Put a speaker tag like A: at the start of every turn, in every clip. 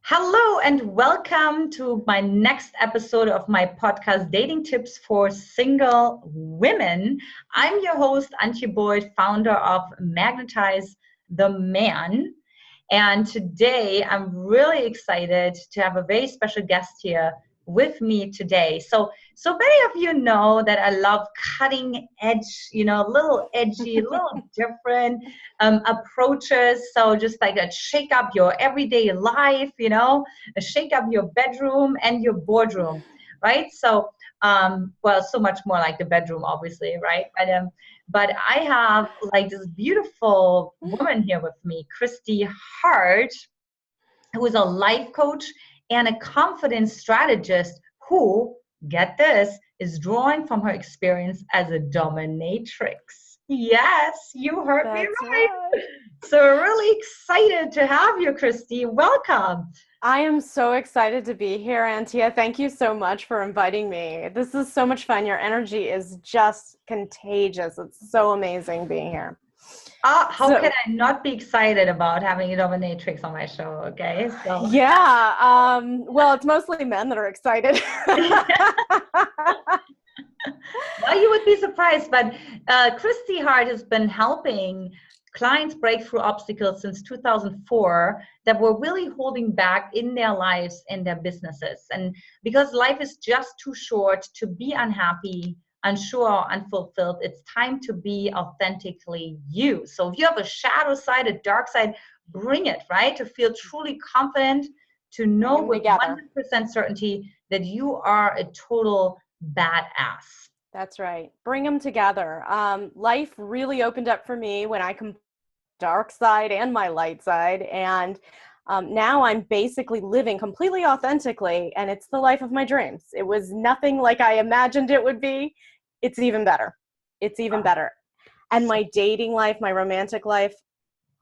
A: Hello and welcome to my next episode of my podcast, Dating Tips for Single Women. I'm your host, Antia, founder of Magnetize the Man. And today I'm really excited to have a very special guest here with me today. So many of you know that I love cutting edge, a little edgy, a little different approaches. So just like a shake up your everyday life, a shake up your bedroom and your boardroom, right? So, so much more like the bedroom, obviously, right? But I have like this beautiful woman here with me, Christy Hart, who is a life coach and a confidence strategist who, get this, is drawing from her experience as a dominatrix. Yes, you heard me right. So we're really excited to have you, Christy. Welcome.
B: I am so excited to be here, Antia. Thank you so much for inviting me. This is so much fun. Your energy is just contagious. It's so amazing being here.
A: How can I not be excited about having a dominatrix on my show? Okay,
B: so yeah. Well, it's mostly men that are excited.
A: Well, you would be surprised, but Christy Hart has been helping clients break through obstacles since 2004 that were really holding back in their lives and their businesses. And because life is just too short to be unhappy, unsure, or unfulfilled, it's time to be authentically you. So if you have a shadow side, a dark side, bring it, right? To feel truly confident, to know with 100% certainty that you are a total badass.
B: That's right. Bring them together. Life really opened up for me when I combined dark side and my light side. And now I'm basically living completely authentically, and it's the life of my dreams. It was nothing like I imagined it would be. It's even better. It's even better. And my dating life, my romantic life,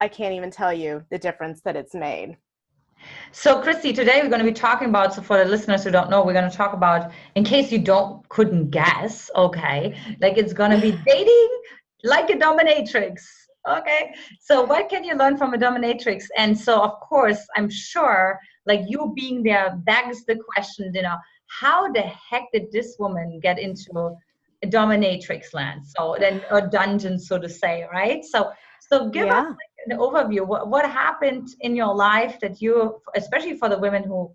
B: I can't even tell you the difference that it's made.
A: So Christy, today we're going to be talking about, so for the listeners who don't know, we're going to talk about, in case you couldn't guess, okay, like it's going to be dating like a dominatrix. Okay, so what can you learn from a dominatrix? And so, of course, I'm sure, like you being there begs the question, how the heck did this woman get into a dominatrix land? So then a dungeon, so to say, right? So give us like an overview. What happened in your life that you, especially for the women who,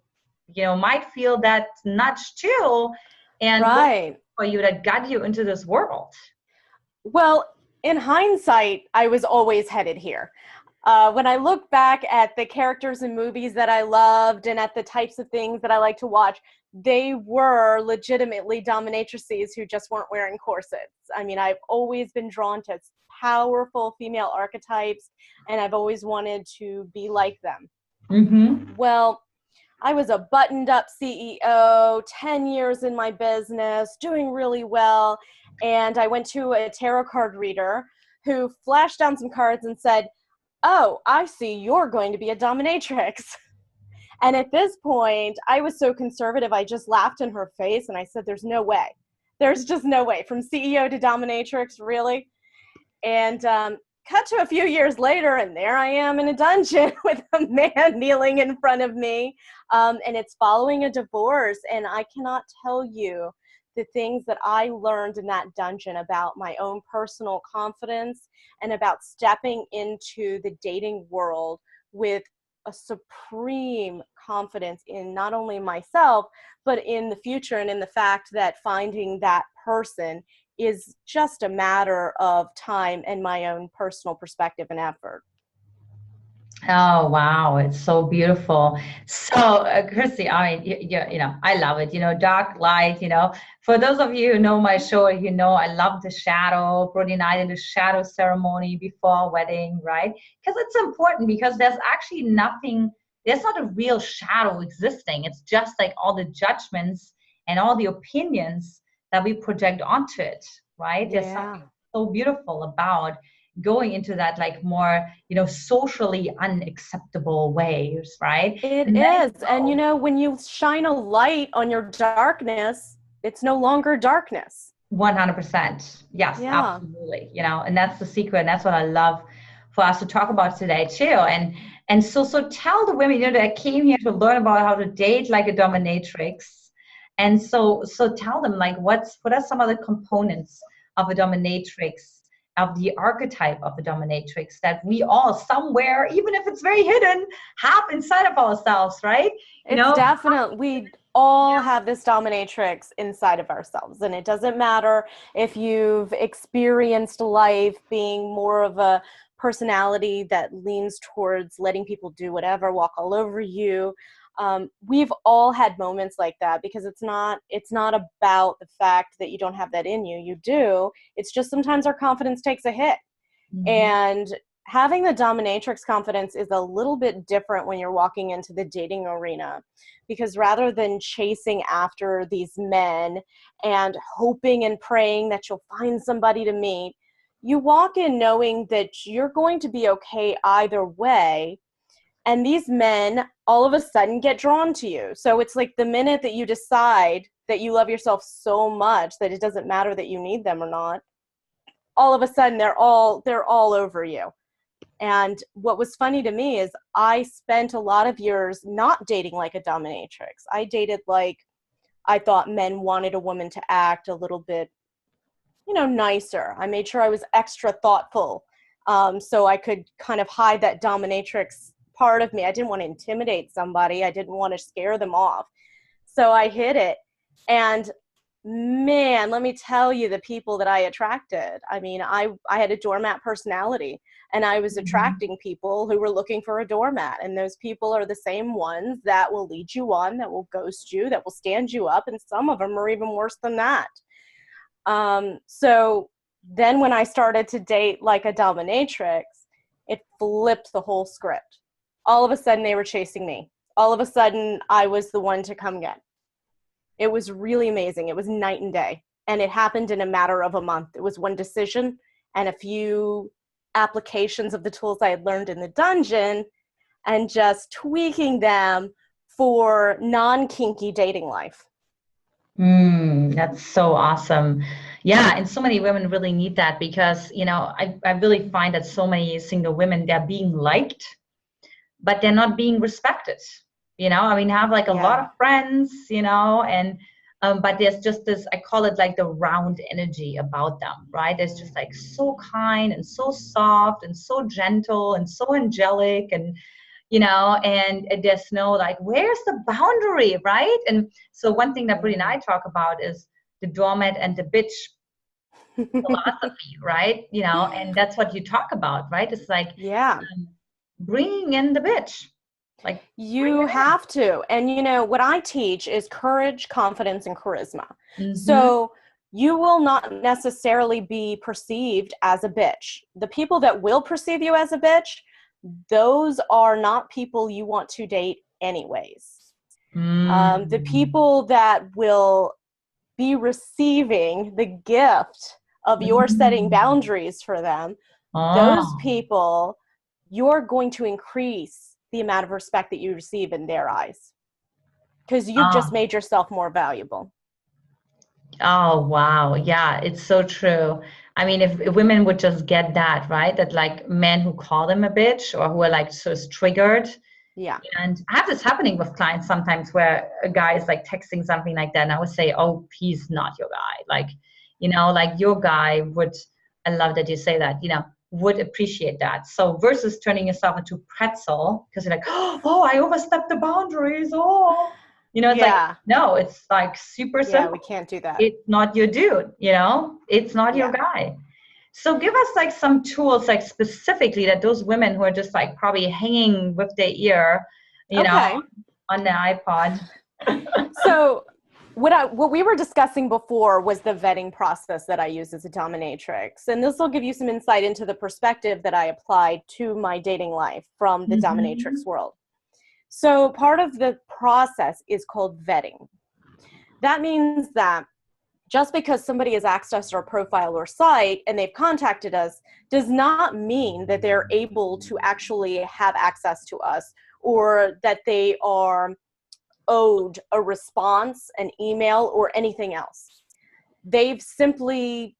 A: might feel that nudge too, and what for you that got you into this world?
B: Well, in hindsight, I was always headed here. When I look back at the characters in movies that I loved and at the types of things that I like to watch, they were legitimately dominatrices who just weren't wearing corsets. I mean, I've always been drawn to powerful female archetypes, and I've always wanted to be like them.
A: Mm-hmm.
B: Well, I was a buttoned-up CEO, 10 years in my business, doing really well, and I went to a tarot card reader who flashed down some cards and said, "Oh, I see you're going to be a dominatrix." And at this point, I was so conservative, I just laughed in her face and I said, "There's no way. There's just no way. From CEO to dominatrix, really?" And cut to a few years later, and there I am in a dungeon with a man kneeling in front of me. And it's following a divorce. And I cannot tell you the things that I learned in that dungeon about my own personal confidence and about stepping into the dating world with a supreme confidence in not only myself, but in the future and in the fact that finding that person is just a matter of time and my own personal perspective and effort.
A: Oh, wow. It's so beautiful. So, Christy, I mean, I love it, dark, light, for those of you who know my show, I love the shadow, Brody and I did a shadow ceremony before a wedding, right? Because it's important, because there's actually there's not a real shadow existing. It's just like all the judgments and all the opinions that we project onto it, right? There's something so beautiful about going into that like more, socially unacceptable ways, right?
B: It is. And when you shine a light on your darkness, it's no longer darkness.
A: 100%. Yes, absolutely. And that's the secret. And that's what I love for us to talk about today too. And so tell the women, that I came here to learn about how to date like a dominatrix. And so tell them, like, what are some of the components of a dominatrix, of the archetype of a dominatrix that we all somewhere, even if it's very hidden, have inside of ourselves, right?
B: It's definitely, we all have this dominatrix inside of ourselves. And it doesn't matter if you've experienced life being more of a personality that leans towards letting people do whatever, walk all over you. We've all had moments like that, because it's not about the fact that you don't have that in you. You do. It's just sometimes our confidence takes a hit.
A: Mm-hmm.
B: And having the dominatrix confidence is a little bit different when you're walking into the dating arena, because rather than chasing after these men and hoping and praying that you'll find somebody to meet, you walk in knowing that you're going to be okay either way. And these men all of a sudden get drawn to you. So it's like the minute that you decide that you love yourself so much that it doesn't matter that you need them or not, all of a sudden they're all over you. And what was funny to me is I spent a lot of years not dating like a dominatrix. I dated like I thought men wanted a woman to act a little bit, nicer. I made sure I was extra thoughtful, so I could kind of hide that dominatrix part of me. I didn't want to intimidate somebody. I didn't want to scare them off. So I hid it. And man, let me tell you, the people that I attracted. I mean, I had a doormat personality, and I was attracting people who were looking for a doormat. And those people are the same ones that will lead you on, that will ghost you, that will stand you up. And some of them are even worse than that. So then when I started to date like a dominatrix, it flipped the whole script. All of a sudden they were chasing me. All of a sudden I was the one to come get. It was really amazing. It was night and day. And it happened in a matter of a month. It was one decision and a few applications of the tools I had learned in the dungeon, and just tweaking them for non-kinky dating life.
A: That's so awesome. Yeah, and so many women really need that, because, I really find that so many single women, they're being liked, but they're not being respected. I mean, have like a lot of friends, and but there's just this, I call it like the round energy about them, right? There's just like so kind and so soft and so gentle and so angelic, and and there's no like, where's the boundary, right? And so one thing that Brittany and I talk about is the doormat and the bitch philosophy, right? And that's what you talk about, right? It's like, bringing in the bitch. Like,
B: you have to. And what I teach is courage, confidence, and charisma.
A: Mm-hmm.
B: So you will not necessarily be perceived as a bitch. The people that will perceive you as a bitch, those are not people you want to date anyways. The people that will be receiving the gift of your setting boundaries for them, those people, you're going to increase the amount of respect that you receive in their eyes, because you've just made yourself more valuable.
A: Oh, wow. Yeah, it's so true. I mean, if women would just get that, right? That like men who call them a bitch, or who are like so triggered.
B: Yeah.
A: And I have this happening with clients sometimes, where a guy is like texting something like that, and I would say, oh, he's not your guy. Like, like your guy would, I love that you say that, would appreciate that. So versus turning yourself into pretzel, because you're like, oh, I overstepped the boundaries. Oh, it's like, no, it's like super simple.
B: Yeah, we can't do that.
A: It's not your dude, it's not your guy. So give us like some tools, like specifically that those women who are just like probably hanging with their ear, on the iPod.
B: So what we were discussing before was the vetting process that I use as a dominatrix. And this will give you some insight into the perspective that I applied to my dating life from the dominatrix world. So part of the process is called vetting. That means that just because somebody has accessed our profile or site and they've contacted us does not mean that they're able to actually have access to us, or that they are owed a response, an email, or anything else. They've simply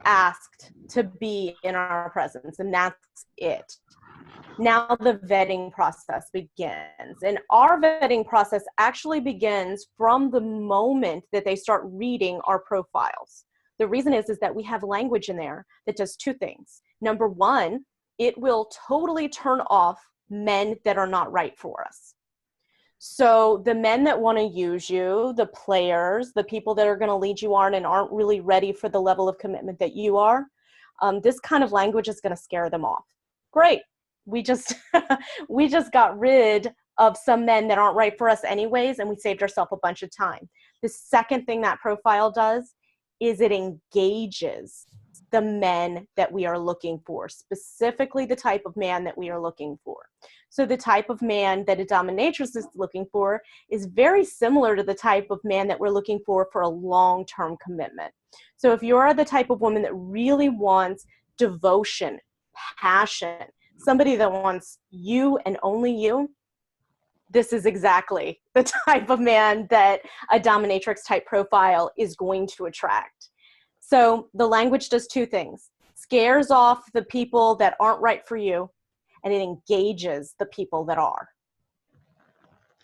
B: asked to be in our presence, and that's it. Now the vetting process begins. And our vetting process actually begins from the moment that they start reading our profiles. The reason is that we have language in there that does two things. Number one, it will totally turn off men that are not right for us. So the men that want to use you, the players, the people that are going to lead you on and aren't really ready for the level of commitment that you are, this kind of language is going to scare them off. Great. We just we just got rid of some men that aren't right for us anyways, and we saved ourselves a bunch of time. The second thing that profile does is it engages the men that we are looking for, specifically the type of man that we are looking for. So the type of man that a dominatrix is looking for is very similar to the type of man that we're looking for a long-term commitment. So if you're the type of woman that really wants devotion, passion, somebody that wants you and only you, this is exactly the type of man that a dominatrix type profile is going to attract. So the language does two things. Scares off the people that aren't right for you, and it engages the people that are.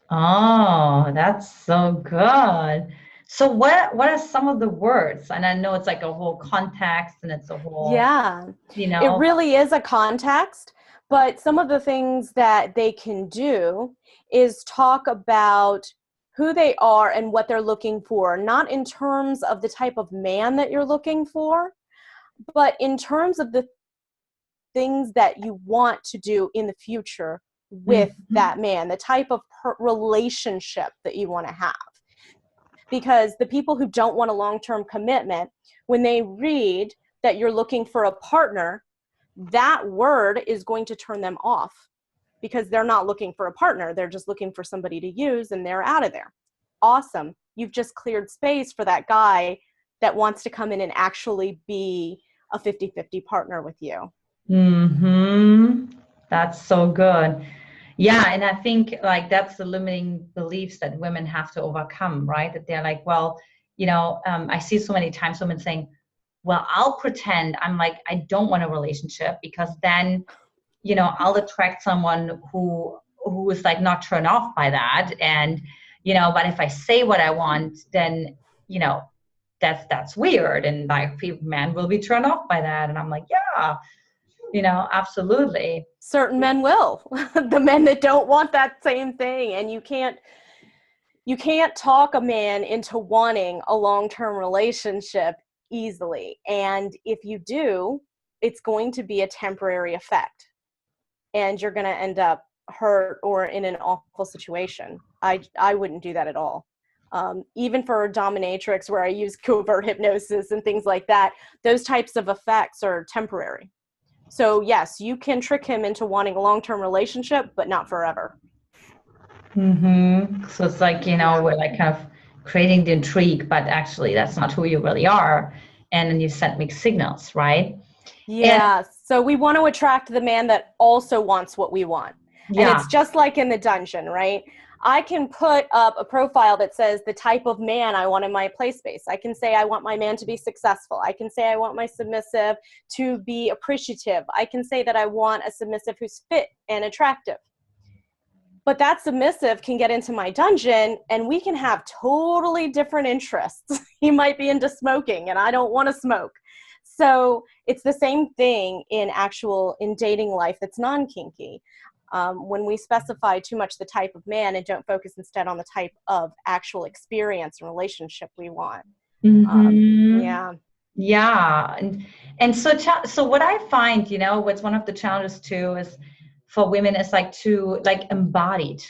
A: Oh, that's so good. So what are some of the words? And I know it's like a whole context and it's a whole,
B: Yeah, it really is a context, but some of the things that they can do is talk about who they are and what they're looking for, not in terms of the type of man that you're looking for, but in terms of the things that you want to do in the future with that man, the type of relationship that you want to have. Because the people who don't want a long-term commitment, when they read that you're looking for a partner, that word is going to turn them off because they're not looking for a partner. They're just looking for somebody to use, and they're out of there. Awesome. You've just cleared space for that guy that wants to come in and actually be a 50-50 partner with you.
A: That's so good. Yeah, and I think like that's the limiting beliefs that women have to overcome, right? That they're like, well, I see so many times women saying, well, I'll pretend I'm like, I don't want a relationship because then, I'll attract someone who is like not turned off by that. And, but if I say what I want, then, that's weird. And like men will be turned off by that. And I'm like, yeah. Absolutely.
B: Certain men will. The men that don't want that same thing. And you can't talk a man into wanting a long-term relationship easily. And if you do, it's going to be a temporary effect. And you're going to end up hurt or in an awful situation. I wouldn't do that at all. Even for a dominatrix where I use covert hypnosis and things like that, those types of effects are temporary. So yes, you can trick him into wanting a long-term relationship, but not forever.
A: So it's like, we're like kind of creating the intrigue, but actually that's not who you really are. And then you send mixed signals, right?
B: Yeah. So we want to attract the man that also wants what we want. Yeah. And it's just like in the dungeon, right? I can put up a profile that says the type of man I want in my play space. I can say I want my man to be successful. I can say I want my submissive to be appreciative. I can say that I want a submissive who's fit and attractive. But that submissive can get into my dungeon and we can have totally different interests. He might be into smoking and I don't want to smoke. So it's the same thing in dating life that's non-kinky. When we specify too much the type of man and don't focus instead on the type of actual experience and relationship we want. Yeah.
A: And so what I find, what's one of the challenges too is for women is like to like embodied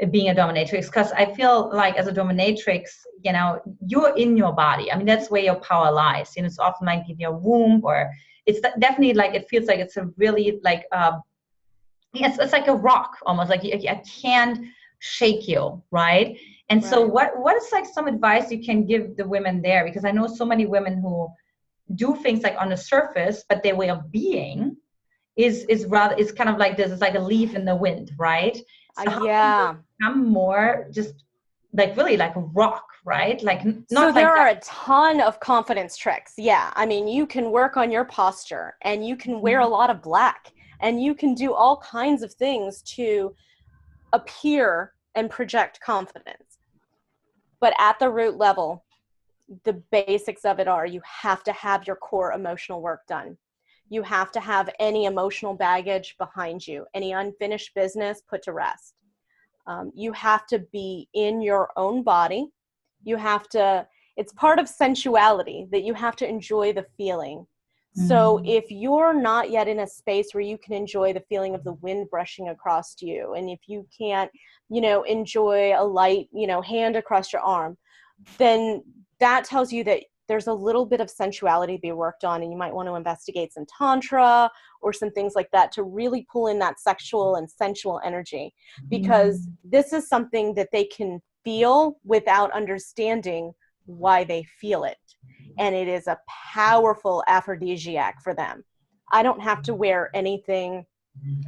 A: being a dominatrix, because I feel like as a dominatrix, you're in your body. I mean, that's where your power lies. It's often like in your womb, or it's definitely like, it feels like it's a really like, it's like a rock almost, like I can't shake you, right? And so what is like some advice you can give the women there? Because I know so many women who do things like on the surface, but their way of being is kind of like this. It's like a leaf in the wind, right? So how can you become more just like really like a rock, right? Like not. So
B: there are a ton of confidence tricks. Yeah, I mean, you can work on your posture, and you can wear a lot of black. And you can do all kinds of things to appear and project confidence. But at the root level, the basics of it are you have to have your core emotional work done. You have to have any emotional baggage behind you, any unfinished business put to rest. You have to be in your own body. You have to, it's part of sensuality that you have to enjoy the feeling. So if you're not yet in a space where you can enjoy the feeling of the wind brushing across you, and if you can't, enjoy a light, hand across your arm, then that tells you that there's a little bit of sensuality to be worked on, and you might want to investigate some tantra or some things like that to really pull in that sexual and sensual energy, because this is something that they can feel without understanding why they feel it. And it is a powerful aphrodisiac for them. I don't have to wear anything.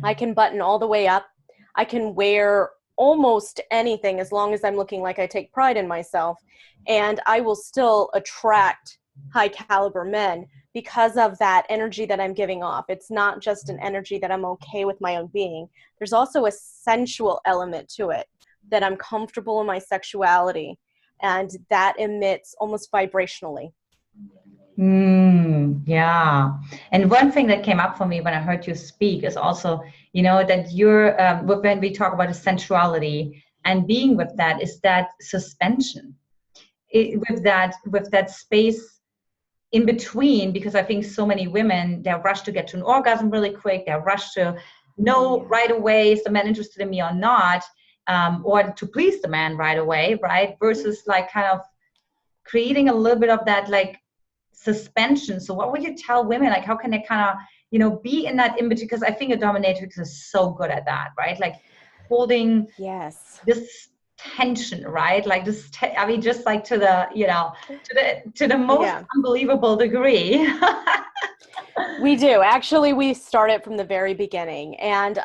B: I can button all the way up. I can wear almost anything as long as I'm looking like I take pride in myself. And I will still attract high caliber men because of that energy that I'm giving off. It's not just an energy that I'm okay with my own being. There's also a sensual element to it, that I'm comfortable in my sexuality, and that emits almost vibrationally.
A: Yeah. And one thing that came up for me when I heard you speak is also, that you're, when we talk about sensuality and being with that, is that suspension. With that space in between, because I think so many women, they're rushed to get to an orgasm really quick. They're rushed to know right away, is the man interested in me or not, or to please the man right away, right? Versus like kind of creating a little bit of that like suspension. So what would you tell women? Like, how can they kind of, be in that in between? Because I think a dominatrix is so good at that, right? Like holding this tension, right? Like this, just like to the, to the most unbelievable degree.
B: We do. Actually, we start it from the very beginning. And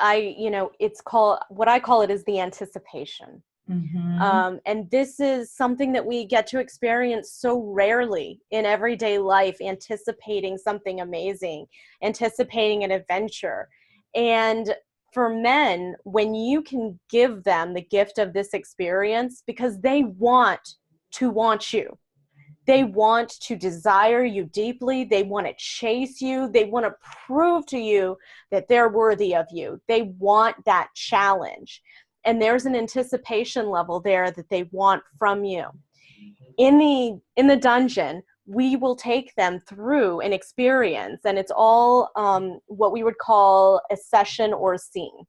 B: it's called, what I call it is the anticipation. And this is something that we get to experience so rarely in everyday life, anticipating something amazing, anticipating an adventure. And for men, when you can give them the gift of this experience, because they want to want you. They want to desire you deeply. They want to chase you. They want to prove to you that they're worthy of you. They want that challenge. And there's an anticipation level there that they want from you. In the dungeon, we will take them through an experience, and it's all what we would call a session or a scene.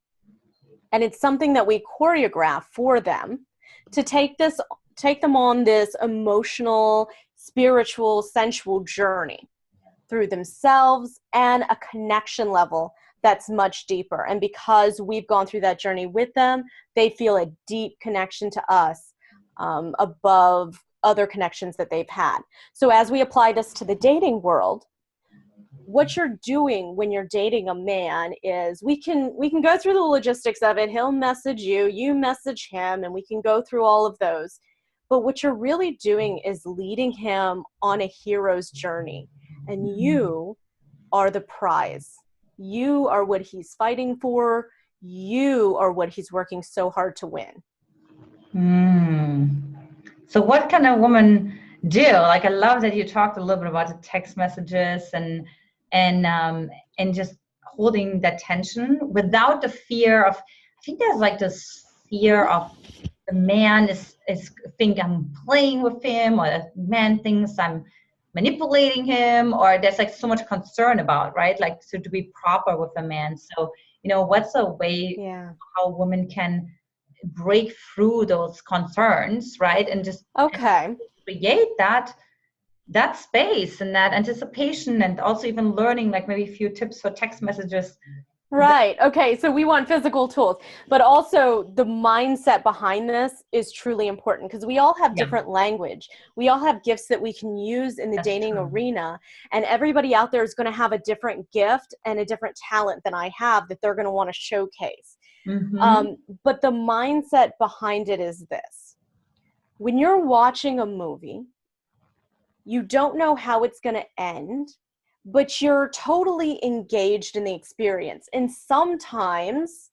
B: And it's something that we choreograph for them to take them on this emotional, spiritual, sensual journey through themselves and a connection level that's much deeper. And because we've gone through that journey with them, they feel a deep connection to us above other connections that they've had. So as we apply this to the dating world, what you're doing when you're dating a man is we can go through the logistics of it. He'll message you, you message him, and we can go through all of those. But what you're really doing is leading him on a hero's journey. And you are the prize. You are what he's fighting for. You are what he's working so hard to win.
A: So what can a woman do? Like, I love that you talked a little bit about the text messages and just holding that tension without the fear of, I think there's like this fear of the man is think I'm playing with him, or the man thinks I'm manipulating him, or there's like so much concern about, right? Like, so to be proper with a man. So, what's a way how women can break through those concerns, right? And just create that space and that anticipation, and also even learning like maybe a few tips for text messages.
B: Right. Okay. So we want physical tools, but also the mindset behind this is truly important, because we all have different language. We all have gifts that we can use in the dating arena, and everybody out there is going to have a different gift and a different talent than I have that they're going to want to showcase. But the mindset behind it is this: when you're watching a movie, you don't know how it's going to end, but you're totally engaged in the experience. And sometimes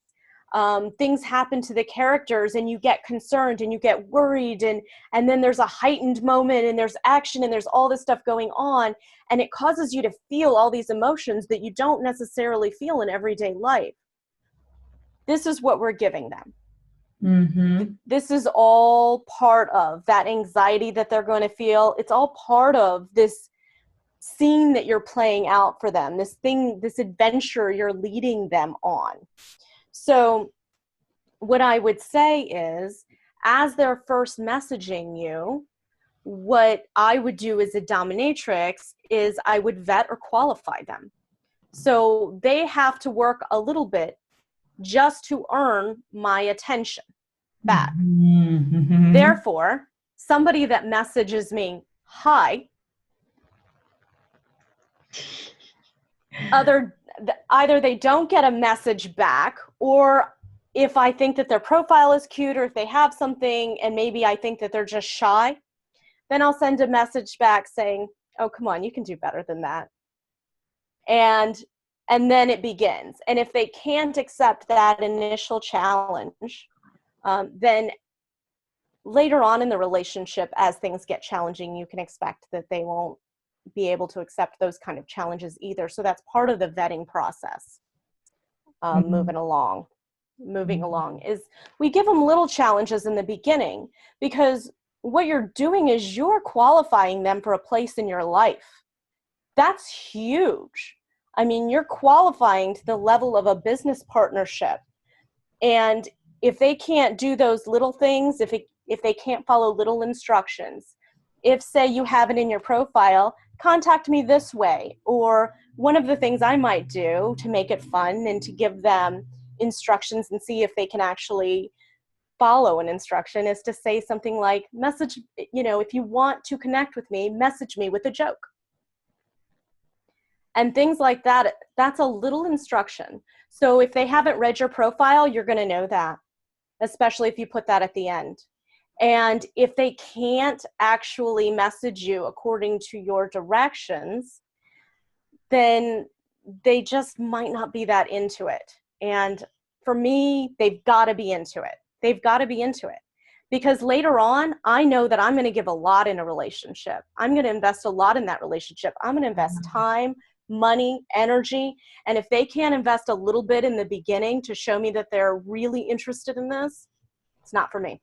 B: things happen to the characters and you get concerned and you get worried, and then there's a heightened moment and there's action and there's all this stuff going on, and it causes you to feel all these emotions that you don't necessarily feel in everyday life. This is what we're giving them.
A: Mm-hmm.
B: This is all part of that anxiety that they're going to feel. It's all part of this scene that you're playing out for them, this thing, this adventure you're leading them on. So what I would say is, as they're first messaging you, what I would do as a dominatrix is I would vet or qualify them. So they have to work a little bit just to earn my attention back.
A: Mm-hmm.
B: Therefore, somebody that messages me, hi, either they don't get a message back, or if I think that their profile is cute, or if they have something and maybe I think that they're just shy, then I'll send a message back saying, oh, come on, you can do better than that. And then it begins. And if they can't accept that initial challenge, then later on in the relationship, as things get challenging, you can expect that they won't be able to accept those kind of challenges either. So that's part of the vetting process. Moving along is we give them little challenges in the beginning, because what you're doing is you're qualifying them for a place in your life. That's huge. I mean, you're qualifying to the level of a business partnership. And if they can't do those little things, if they can't follow little instructions, if, say, you have it in your profile, contact me this way, or one of the things I might do to make it fun and to give them instructions and see if they can actually follow an instruction is to say something like, message, if you want to connect with me, message me with a joke. And things like that, that's a little instruction. So if they haven't read your profile, you're going to know that, especially if you put that at the end. And if they can't actually message you according to your directions, then they just might not be that into it. And for me, they've got to be into it. They've got to be into it. Because later on, I know that I'm going to give a lot in a relationship. I'm going to invest a lot in that relationship. I'm going to invest time, money, energy. And if they can't invest a little bit in the beginning to show me that they're really interested in this, it's not for me.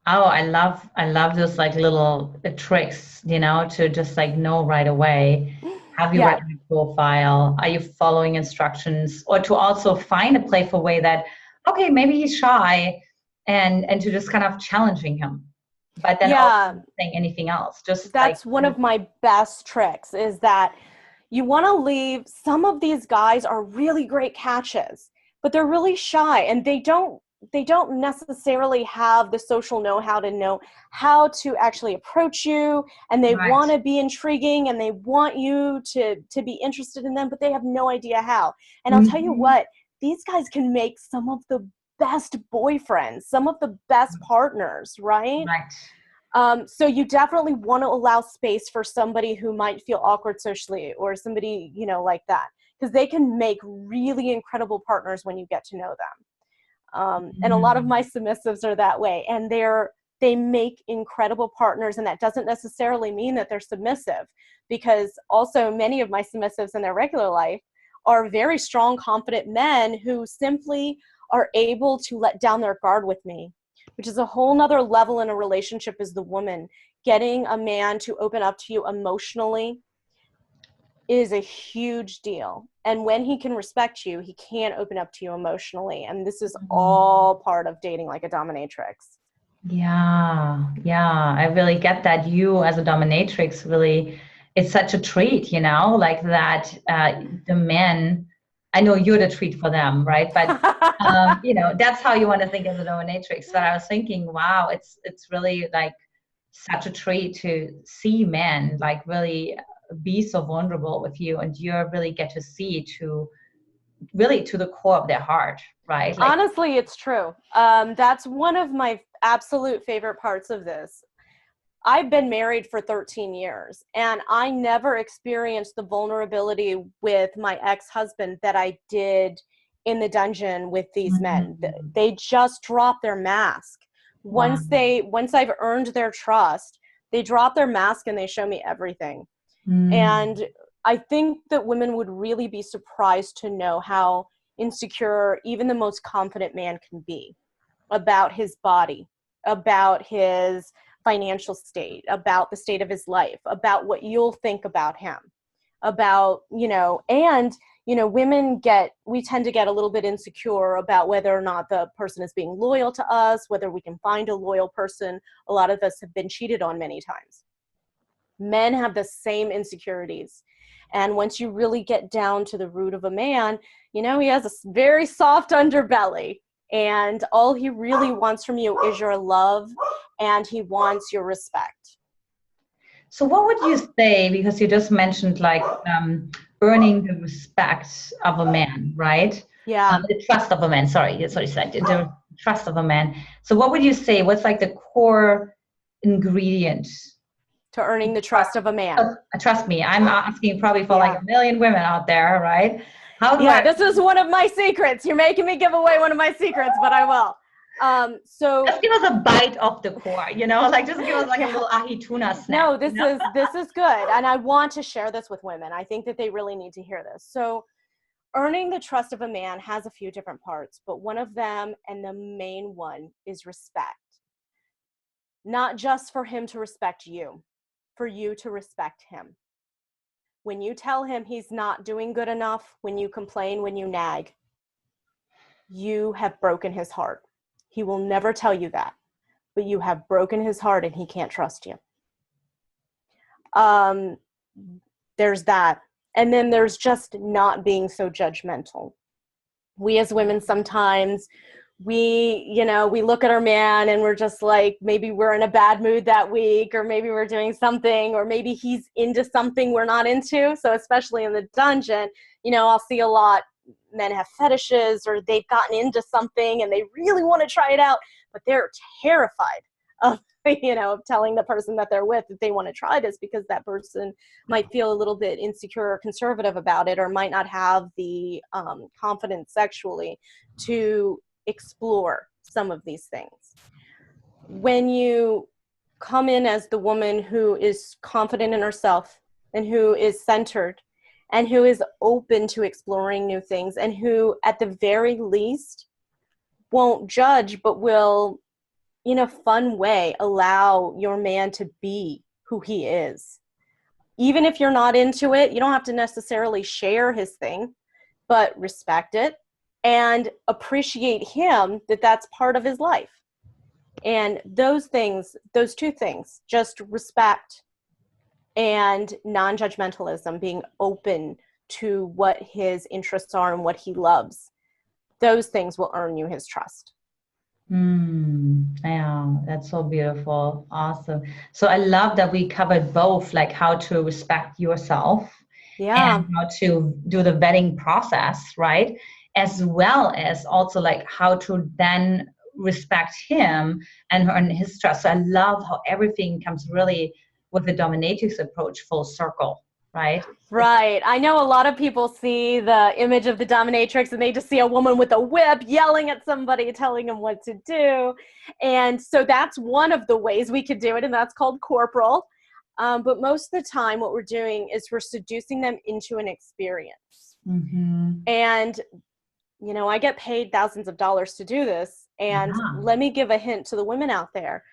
A: Oh, I love those like little tricks, to just like know right away. Have you read my profile? Are you following instructions? Or to also find a playful way that, okay, maybe he's shy, and to just kind of challenging him. But then also not saying anything else. Just
B: that's one of my best tricks, is that you want to leave. Some of these guys are really great catches, but they're really shy, and they don't necessarily have the social know-how to know how to actually approach you, and they want to be intriguing and they want you to be interested in them, but they have no idea how. And I'll tell you what, these guys can make some of the best boyfriends, some of the best partners, right? So you definitely want to allow space for somebody who might feel awkward socially, or somebody, like that, because they can make really incredible partners when you get to know them. And a lot of my submissives are that way, and they make incredible partners. And that doesn't necessarily mean that they're submissive, because also many of my submissives in their regular life are very strong, confident men who simply are able to let down their guard with me, which is a whole nother level in a relationship. As the woman, getting a man to open up to you emotionally is a huge deal. And when he can respect you, he can open up to you emotionally. And this is all part of dating like a dominatrix.
A: Yeah. I really get that. You as a dominatrix, really, it's such a treat, like that. The men, I know you're the treat for them, right? But that's how you want to think as a dominatrix. So I was thinking, wow, it's really like such a treat to see men like really be so vulnerable with you, and you really get to see to the core of their heart, right? Like,
B: honestly, it's true. That's one of my absolute favorite parts of this. I've been married for 13 years, and I never experienced the vulnerability with my ex-husband that I did in the dungeon with these men. They just drop their mask.
A: Wow.
B: Once I've earned their trust, they drop their mask and they show me everything. And I think that women would really be surprised to know how insecure even the most confident man can be about his body, about his financial state, about the state of his life, about what you'll think about him, about, we tend to get a little bit insecure about whether or not the person is being loyal to us, whether we can find a loyal person. A lot of us have been cheated on many times. Men have the same insecurities. And once you really get down to the root of a man, he has a very soft underbelly. And all he really wants from you is your love, and he wants your respect.
A: So what would you say, because you just mentioned earning the respect of a man, right?
B: Yeah.
A: The trust of a man, the trust of a man. So what would you say, what's like the core ingredient
B: to earning the trust of a man?
A: Trust me, I'm asking probably for like a million women out there, right?
B: This is one of my secrets. You're making me give away one of my secrets, but I will. So
A: just give us a bite of the core, just give us a little ahi tuna snack.
B: No, this is good. And I want to share this with women. I think that they really need to hear this. So earning the trust of a man has a few different parts, but one of them, and the main one, is respect. Not just for him to respect you, for you to respect him. When you tell him he's not doing good enough, when you complain, when you nag, you have broken his heart. He will never tell you that, but you have broken his heart and he can't trust you. There's that. And then there's just not being so judgmental. We as women sometimes, we look at our man and we're just like, maybe we're in a bad mood that week, or maybe we're doing something, or maybe he's into something we're not into. So especially in the dungeon, I'll see a lot, men have fetishes, or they've gotten into something and they really want to try it out, but they're terrified of, of telling the person that they're with that they want to try this, because that person might feel a little bit insecure or conservative about it, or might not have the confidence sexually to explore some of these things. When you come in as the woman who is confident in herself and who is centered and who is open to exploring new things, and who at the very least won't judge, but will, in a fun way, allow your man to be who he is. Even if you're not into it, you don't have to necessarily share his thing, but respect it and appreciate him, that's part of his life. And those two things, just respect and non-judgmentalism, being open to what his interests are and what he loves, those things will earn you his trust.
A: Yeah, that's so beautiful. Awesome. So I love that we covered both, like how to respect yourself and how to do the vetting process, right? As well as also like how to then respect him and earn his trust. So I love how everything comes really with the dominatrix approach full circle, right?
B: Right. I know a lot of people see the image of the dominatrix and they just see a woman with a whip yelling at somebody, telling them what to do. And so that's one of the ways we could do it, and that's called corporal. But most of the time what we're doing is we're seducing them into an experience. And, I get paid thousands of dollars to do this. And let me give a hint to the women out there.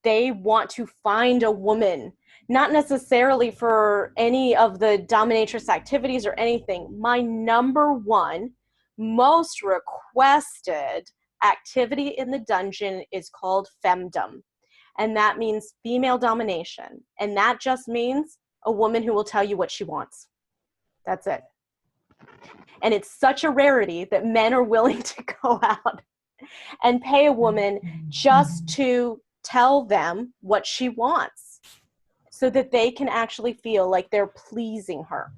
B: They want to find a woman, not necessarily for any of the dominatrix activities or anything. My number one most requested activity in the dungeon is called femdom. And that means female domination. And that just means a woman who will tell you what she wants. That's it. And it's such a rarity that men are willing to go out and pay a woman just to tell them what she wants, so that they can actually feel like they're pleasing her.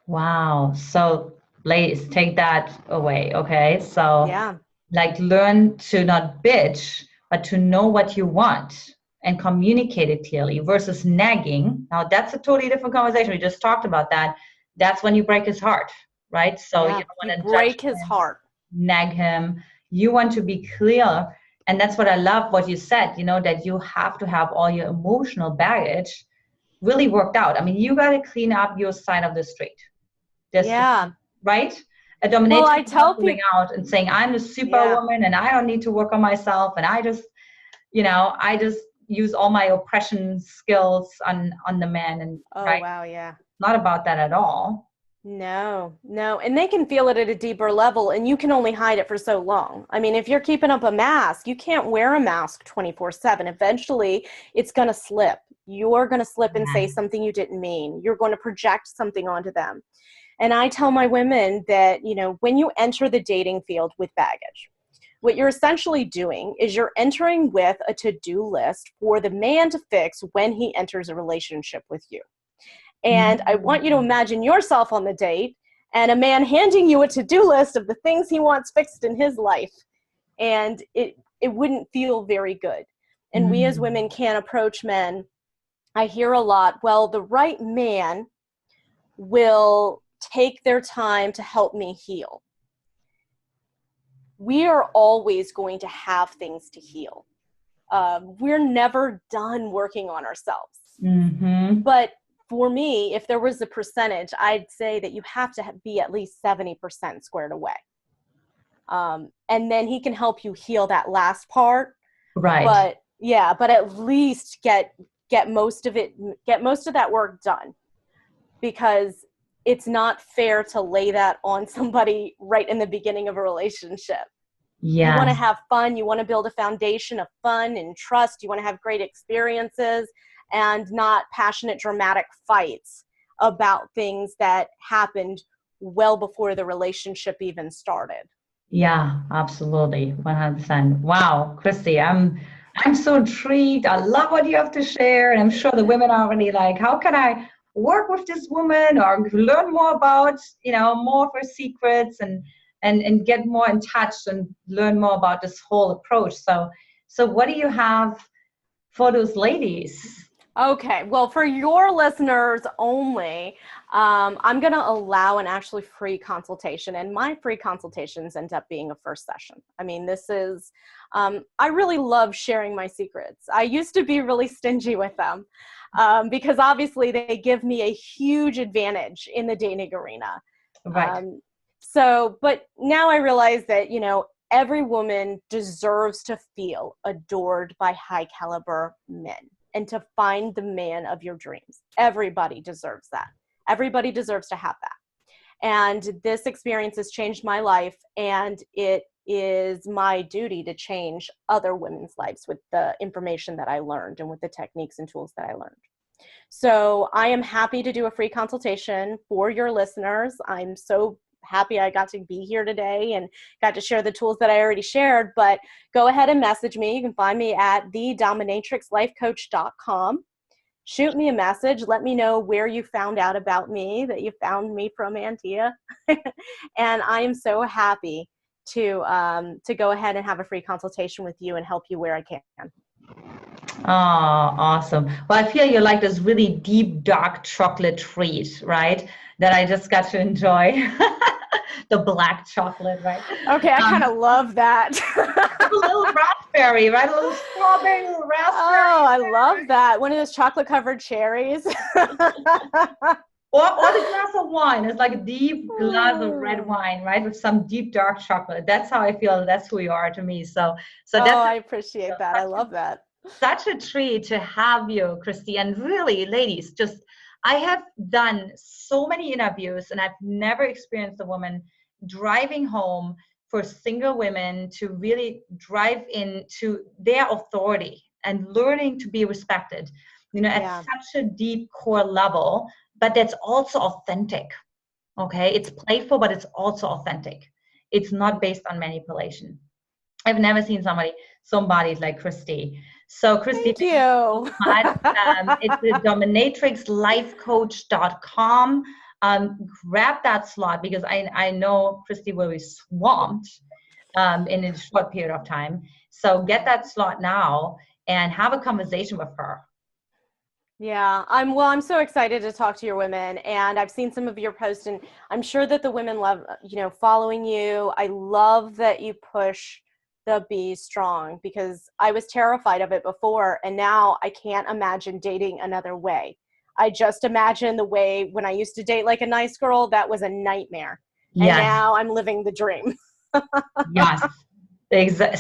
A: Wow. So ladies, take that away. Okay. So like learn to not bitch, but to know what you want. and communicate it clearly versus nagging. Now that's a totally different conversation. We just talked about that. That's when you break his heart, right? So you don't want to
B: break his
A: him,
B: heart,
A: nag him. You want to be clear. And that's what I love what you said, that you have to have all your emotional baggage really worked out. I mean, you got to clean up your side of the street. Right? A dominatrix
B: I tell
A: going out and saying, I'm the superwoman and I don't need to work on myself. And I just use all my oppression skills on the man. And not about that at all.
B: No. And they can feel it at a deeper level, and you can only hide it for so long. I mean, if you're keeping up a mask, you can't wear a mask 24/7. Eventually, it's going to slip. You're going to slip and say something you didn't mean. You're going to project something onto them. And I tell my women that, when you enter the dating field with baggage, what you're essentially doing is you're entering with a to-do list for the man to fix when he enters a relationship with you. And I want you to imagine yourself on the date and a man handing you a to-do list of the things he wants fixed in his life. And it wouldn't feel very good. And we as women can't approach men. I hear a lot, well, the right man will take their time to help me heal. We are always going to have things to heal. We're never done working on ourselves. But for me, if there was a percentage, I'd say that you have to be at least 70% squared away. And then he can help you heal that last part.
A: Right.
B: But at least get most of that work done, because it's not fair to lay that on somebody right in the beginning of a relationship. You want to have fun. You want to build a foundation of fun and trust. You want to have great experiences and not passionate, dramatic fights about things that happened well before the relationship even started.
A: Yeah, absolutely. 100%. Wow, Christy, I'm so intrigued. I love what you have to share. And I'm sure the women are already like, how can I work with this woman or learn more about, more of her secrets and get more in touch and learn more about this whole approach. So what do you have for those ladies?
B: Okay, well, for your listeners only, I'm going to allow an actually free consultation, and my free consultations end up being a first session. I mean, this is, I really love sharing my secrets. I used to be really stingy with them because obviously they give me a huge advantage in the dating arena.
A: Right.
B: But now I realize that, every woman deserves to feel adored by high caliber men and to find the man of your dreams. Everybody deserves that. Everybody deserves to have that. And this experience has changed my life, and it is my duty to change other women's lives with the information that I learned and with the techniques and tools that I learned. So I am happy to do a free consultation for your listeners. I'm so happy I got to be here today and got to share the tools that I already shared, but go ahead and message me. You can find me at thedominatrixlifecoach.com. Shoot me a message. Let me know where you found out about me, that you found me from Antia. And I am so happy to go ahead and have a free consultation with you and help you where I can.
A: Oh, awesome. Well, I feel you're like this really deep, dark chocolate treat, right? That I just got to enjoy. The black chocolate, right?
B: Okay, I kind of love that.
A: A little raspberry, right? A little strawberry, a little raspberry.
B: Oh, I love that. One of those chocolate-covered cherries.
A: Or the glass of wine. It's like a deep glass of red wine, right? With some deep, dark chocolate. That's how I feel. That's who you are to me. So that's
B: I appreciate that. I love that.
A: Such a treat to have you, Christy. And really, ladies, I have done so many interviews and I've never experienced a woman driving home for single women to really drive into their authority and learning to be respected, at such a deep core level, but that's also authentic. Okay. It's playful, but it's also authentic. It's not based on manipulation. I've never seen somebody so embodied like Christy. So Christy,
B: thank you.
A: It's the dominatrixlifecoach.com. Grab that slot because I know Christy will be swamped in a short period of time. So get that slot now and have a conversation with her.
B: Yeah, I'm so excited to talk to your women, and I've seen some of your posts, and I'm sure that the women love, following you. I love that you push the be strong, because I was terrified of it before, and now I can't imagine dating another way. I just imagine the way when I used to date like a nice girl, that was a nightmare. And
A: Yes.
B: now I'm living the dream.
A: Yes.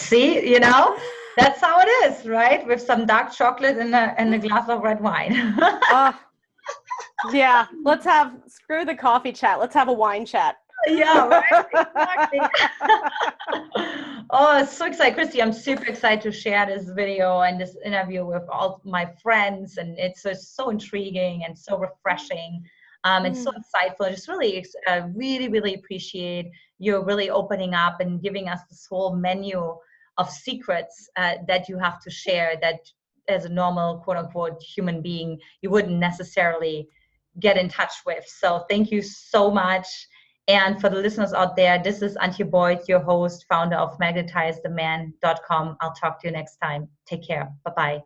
A: See, that's how it is, right? With some dark chocolate and a glass of red wine.
B: Yeah, screw the coffee chat. Let's have a wine chat.
A: Yeah, right? Exactly. Oh, it's so excited. Christy, I'm super excited to share this video and this interview with all my friends. And it's just so intriguing and so refreshing and so insightful. I just really, really appreciate you really opening up and giving us this whole menu of secrets that you have to share that as a normal, quote unquote, human being, you wouldn't necessarily get in touch with. So thank you so much. And for the listeners out there, this is Antia Boyd, your host, founder of MagnetizeTheMan.com. I'll talk to you next time. Take care. Bye-bye.